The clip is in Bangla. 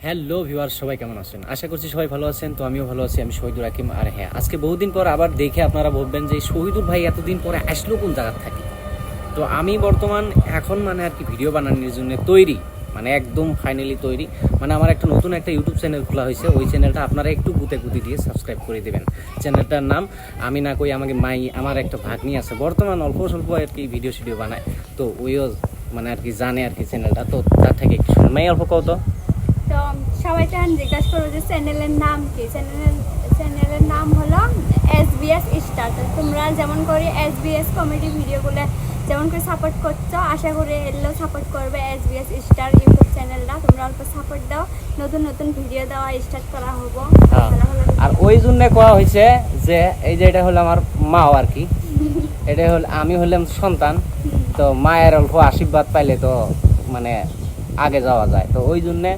হ্যালো ভিউয়ার, সবাই কেমন আছেন? আশা করছি সবাই ভালো আছেন। তো আমিও ভালো আছি। আমি শহীদুর হাকিম। আর হ্যাঁ, আজকে বহুদিন পর আবার দেখে আপনারা বলবেন যে শহীদুর ভাই এতদিন পরে আসলো কোন জায়গার থাকি। তো আমি বর্তমান এখন আর কি ভিডিও বানানোর জন্য তৈরি, একদম ফাইনালি তৈরি। আমার একটা নতুন একটা ইউটিউব চ্যানেল খোলা হয়েছে। ওই চ্যানেলটা আপনারা একটু গুতে দিয়ে সাবস্ক্রাইব করে দেবেন। চ্যানেলটার নাম আমি না কই আমাকে মাই, আমার একটা ভাগ্নি আছে বর্তমান অল্প স্বল্প আর কি ভিডিও বানায়। তো ওইও আর কি জানে আর কি চ্যানেলটা। তো তার থেকে একটু শুনুন। মাই অল্প কত তো সবাই তখন জিজ্ঞাসা করো যে চ্যানেলের নাম কি। চ্যানেলের নাম হলো SBS স্টার। তোমরা যেমন করে SBS কমেডি ভিডিওগুলো যেমন করে সাপোর্ট করছো, আশা করি এগুলো সাপোর্ট করবে SBS স্টার ইউটিউব চ্যানেলটা। তোমরা অল্প সাপোর্ট দাও, নতুন নতুন ভিডিও দেওয়া স্টার্ট করা হবো। আর ওই জন্য কোয়া হয়েছে যে এই যে এটা হলো আমার মাও আর কি, এটা হল আমি হলাম সন্তান। তো মায়ের অল্প আশীর্বাদ পাইলে তো আগে যাওয়া যায়। তো ওই জন্যে